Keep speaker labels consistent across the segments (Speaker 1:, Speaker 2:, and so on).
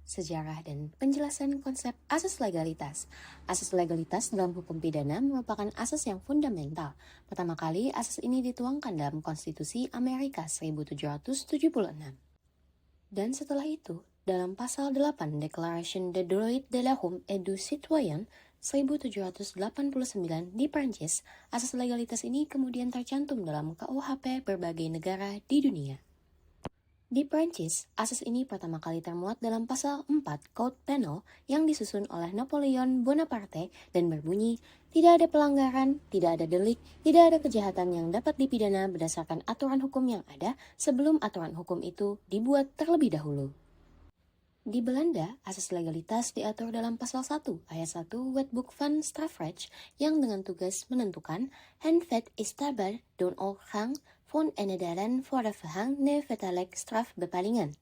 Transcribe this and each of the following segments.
Speaker 1: sejarah, dan penjelasan konsep asas legalitas. Asas legalitas dalam hukum pidana merupakan asas yang fundamental. Pertama kali, asas ini dituangkan dalam Konstitusi Amerika 1776. Dan setelah itu, dalam pasal 8 Declaration des droits de l'homme et du citoyen 1789 di Prancis, asas legalitas ini kemudian tercantum dalam KUHP berbagai negara di dunia. Di Prancis, asas ini pertama kali termuat dalam pasal 4 Code Penal yang disusun oleh Napoleon Bonaparte dan berbunyi, tidak ada pelanggaran, tidak ada delik, tidak ada kejahatan yang dapat dipidana berdasarkan aturan hukum yang ada sebelum aturan hukum itu dibuat terlebih dahulu. Di Belanda, asas legalitas diatur dalam pasal 1 ayat 1 Wetboek van Strafrecht yang dengan tugas menentukan handvet is daarbij door gang van enedaren voor de verhangene vertalek strafbepalingen.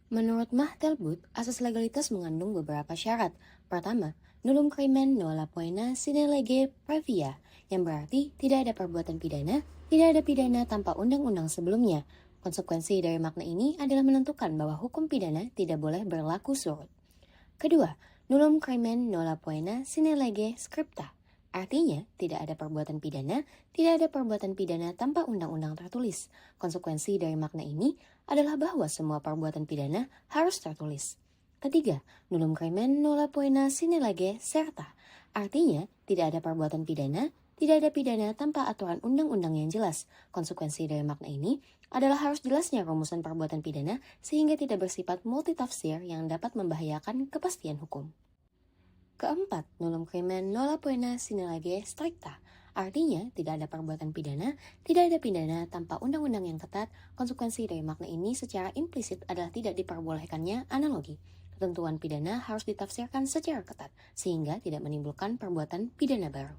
Speaker 1: Menurut Mahtelbut, asas legalitas mengandung beberapa syarat. Pertama, nullum crimen nulla poena sine lege previa, yang berarti tidak ada perbuatan pidana, tidak ada pidana tanpa undang-undang sebelumnya. Konsekuensi dari makna ini adalah menentukan bahwa hukum pidana tidak boleh berlaku surut. Kedua, nullum crimen nulla poena sine lege scripta. Artinya, tidak ada perbuatan pidana, tidak ada perbuatan pidana tanpa undang-undang tertulis. Konsekuensi dari makna ini adalah bahwa semua perbuatan pidana harus tertulis. Ketiga, nullum crimen nulla poena sine lege serta. Artinya, tidak ada perbuatan pidana, tidak ada pidana tanpa aturan undang-undang yang jelas. Konsekuensi dari makna ini adalah harus jelasnya rumusan perbuatan pidana sehingga tidak bersifat multitafsir yang dapat membahayakan kepastian hukum. Keempat, nullum crimen nulla poena sine lege stricta. Artinya, tidak ada perbuatan pidana, tidak ada pidana tanpa undang-undang yang ketat. Konsekuensi dari makna ini secara implisit adalah tidak diperbolehkannya analogi. Ketentuan pidana harus ditafsirkan secara ketat, sehingga tidak menimbulkan perbuatan pidana baru.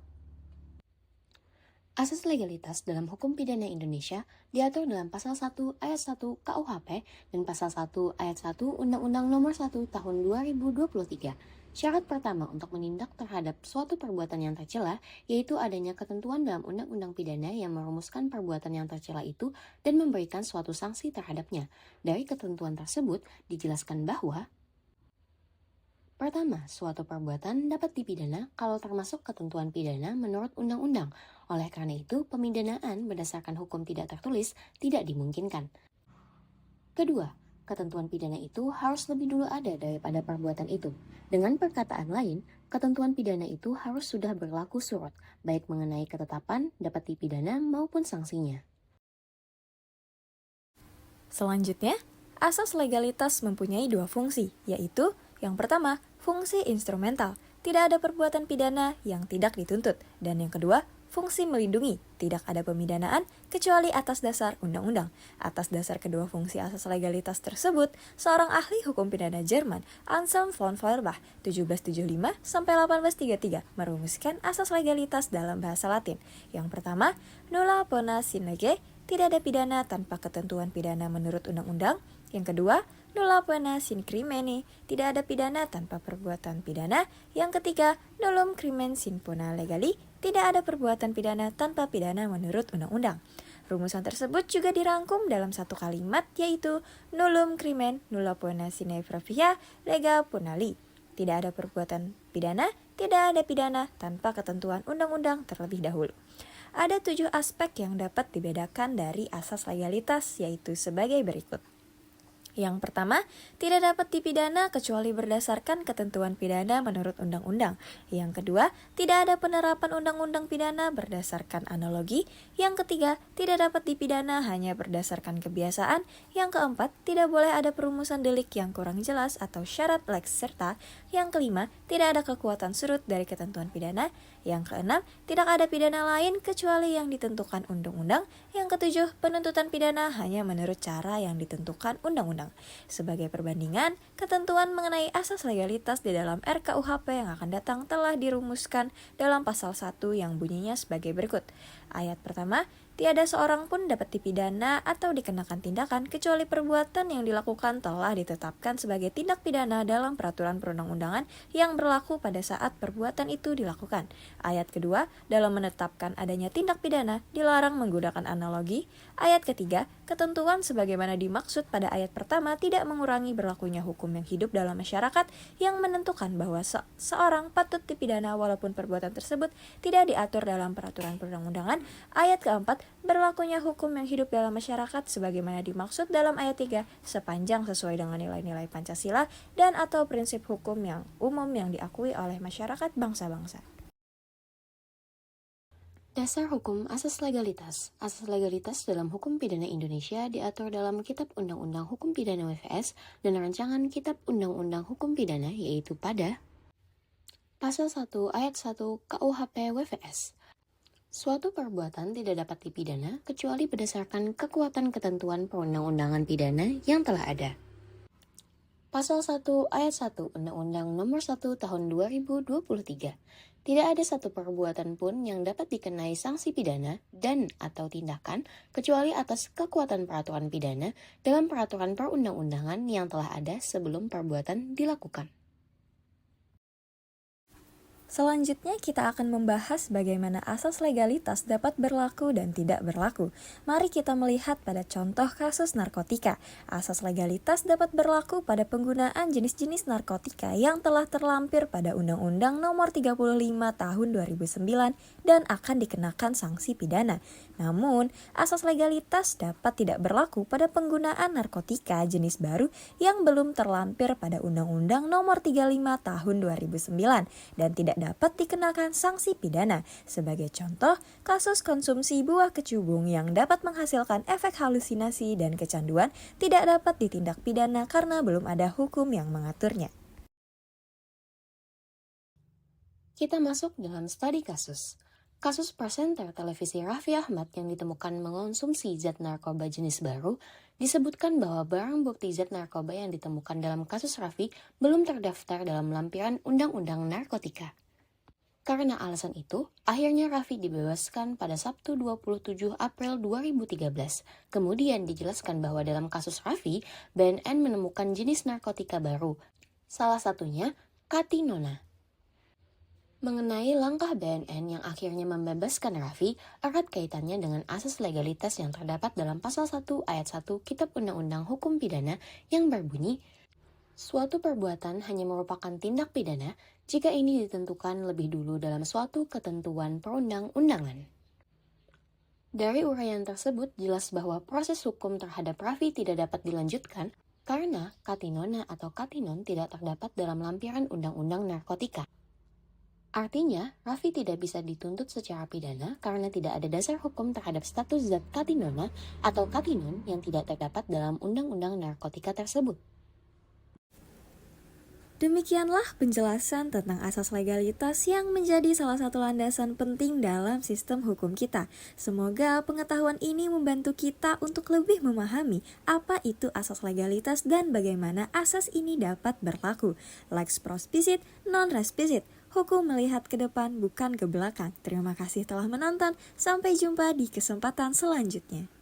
Speaker 1: Asas legalitas dalam hukum pidana Indonesia diatur dalam Pasal 1 Ayat 1 KUHP dan Pasal 1 Ayat 1 Undang-Undang Nomor 1 Tahun 2023. Syarat pertama untuk menindak terhadap suatu perbuatan yang tercela yaitu adanya ketentuan dalam Undang-Undang Pidana yang merumuskan perbuatan yang tercela itu dan memberikan suatu sanksi terhadapnya. Dari ketentuan tersebut dijelaskan bahwa pertama, suatu perbuatan dapat dipidana kalau termasuk ketentuan pidana menurut undang-undang. Oleh karena itu, pemidanaan berdasarkan hukum tidak tertulis tidak dimungkinkan. Kedua, ketentuan pidana itu harus lebih dulu ada daripada perbuatan itu. Dengan perkataan lain, ketentuan pidana itu harus sudah berlaku surut, baik mengenai ketetapan, dapat dipidana maupun sanksinya.
Speaker 2: Selanjutnya, asas legalitas mempunyai dua fungsi, yaitu yang pertama, fungsi instrumental, tidak ada perbuatan pidana yang tidak dituntut. Dan yang kedua, fungsi melindungi, tidak ada pemidanaan kecuali atas dasar undang-undang. Atas dasar kedua fungsi asas legalitas tersebut, seorang ahli hukum pidana Jerman, Anselm von Feuerbach, 1775-1833, merumuskan asas legalitas dalam bahasa Latin. Yang pertama, nulla poena sine lege, tidak ada pidana tanpa ketentuan pidana menurut undang-undang. Yang kedua, nulla poena sine crimine, tidak ada pidana tanpa perbuatan pidana. Yang ketiga, nullum crimen sine poena legali, tidak ada perbuatan pidana tanpa pidana menurut undang-undang. Rumusan tersebut juga dirangkum dalam satu kalimat, yaitu nullum crimen nulla poena sine previa lega punali. Tidak ada perbuatan pidana, tidak ada pidana tanpa ketentuan undang-undang terlebih dahulu. Ada 7 aspek yang dapat dibedakan dari asas legalitas, yaitu sebagai berikut. Yang pertama, tidak dapat dipidana kecuali berdasarkan ketentuan pidana menurut undang-undang. Yang kedua, tidak ada penerapan undang-undang pidana berdasarkan analogi. Yang ketiga, tidak dapat dipidana hanya berdasarkan kebiasaan. Yang keempat, tidak boleh ada perumusan delik yang kurang jelas atau syarat lex serta. Yang kelima, tidak ada kekuatan surut dari ketentuan pidana. Yang keenam, tidak ada pidana lain kecuali yang ditentukan undang-undang. Yang ketujuh, penuntutan pidana hanya menurut cara yang ditentukan undang-undang. Sebagai perbandingan, ketentuan mengenai asas legalitas di dalam RKUHP yang akan datang telah dirumuskan dalam pasal 1 yang bunyinya sebagai berikut. Ayat pertama, Tiada seorang pun dapat dipidana atau dikenakan tindakan kecuali perbuatan yang dilakukan telah ditetapkan sebagai tindak pidana dalam peraturan perundang-undangan yang berlaku pada saat perbuatan itu dilakukan. Ayat kedua, dalam menetapkan adanya tindak pidana dilarang menggunakan analogi. Ayat ketiga, ketentuan sebagaimana dimaksud pada ayat pertama tidak mengurangi berlakunya hukum yang hidup dalam masyarakat yang menentukan bahwa seorang patut dipidana walaupun perbuatan tersebut tidak diatur dalam peraturan perundang-undangan. Ayat keempat, berlakunya hukum yang hidup dalam masyarakat sebagaimana dimaksud dalam ayat 3 sepanjang sesuai dengan nilai-nilai Pancasila dan atau prinsip hukum yang umum yang diakui oleh masyarakat bangsa-bangsa.
Speaker 1: Dasar hukum asas legalitas. Asas legalitas dalam hukum pidana Indonesia diatur dalam Kitab Undang-Undang Hukum Pidana WVS dan Rancangan Kitab Undang-Undang Hukum Pidana yaitu pada Pasal 1 Ayat 1 KUHP WVS. Suatu perbuatan tidak dapat dipidana kecuali berdasarkan kekuatan ketentuan perundang-undangan pidana yang telah ada. Pasal 1 Ayat 1 Undang-Undang Nomor 1 Tahun 2023. Tidak ada satu perbuatan pun yang dapat dikenai sanksi pidana dan atau tindakan kecuali atas kekuatan peraturan pidana dalam peraturan perundang-undangan yang telah ada sebelum perbuatan dilakukan.
Speaker 2: Selanjutnya kita akan membahas bagaimana asas legalitas dapat berlaku dan tidak berlaku. Mari kita melihat pada contoh kasus narkotika. Asas legalitas dapat berlaku pada penggunaan jenis-jenis narkotika yang telah terlampir pada Undang-Undang Nomor 35 Tahun 2009 dan akan dikenakan sanksi pidana. Namun, asas legalitas dapat tidak berlaku pada penggunaan narkotika jenis baru yang belum terlampir pada Undang-Undang Nomor 35 Tahun 2009 dan tidak dapat dikenakan sanksi pidana. Sebagai contoh, kasus konsumsi buah kecubung yang dapat menghasilkan efek halusinasi dan kecanduan tidak dapat ditindak pidana karena belum ada hukum yang mengaturnya.
Speaker 1: Kita masuk dalam studi kasus. Kasus presenter televisi Raffi Ahmad yang ditemukan mengonsumsi zat narkoba jenis baru, disebutkan bahwa barang bukti zat narkoba yang ditemukan dalam kasus Raffi belum terdaftar dalam lampiran Undang-Undang Narkotika. Karena alasan itu, akhirnya Raffi dibebaskan pada Sabtu 27 April 2013. Kemudian dijelaskan bahwa dalam kasus Raffi, BNN menemukan jenis narkotika baru, salah satunya katinona. Mengenai langkah BNN yang akhirnya membebaskan Raffi, erat kaitannya dengan asas legalitas yang terdapat dalam Pasal 1 Ayat 1 Kitab Undang-Undang Hukum Pidana yang berbunyi, suatu perbuatan hanya merupakan tindak pidana jika ini ditentukan lebih dulu dalam suatu ketentuan perundang-undangan. Dari uraian tersebut jelas bahwa proses hukum terhadap Raffi tidak dapat dilanjutkan karena katinona atau katinon tidak terdapat dalam lampiran Undang-Undang Narkotika. Artinya, Raffi tidak bisa dituntut secara pidana karena tidak ada dasar hukum terhadap status zat katinona atau katinon yang tidak terdapat dalam Undang-Undang Narkotika tersebut.
Speaker 2: Demikianlah penjelasan tentang asas legalitas yang menjadi salah satu landasan penting dalam sistem hukum kita. Semoga pengetahuan ini membantu kita untuk lebih memahami apa itu asas legalitas dan bagaimana asas ini dapat berlaku. Lex prospicit, non respisit. Hukum melihat ke depan bukan ke belakang. Terima kasih telah menonton. Sampai jumpa di kesempatan selanjutnya.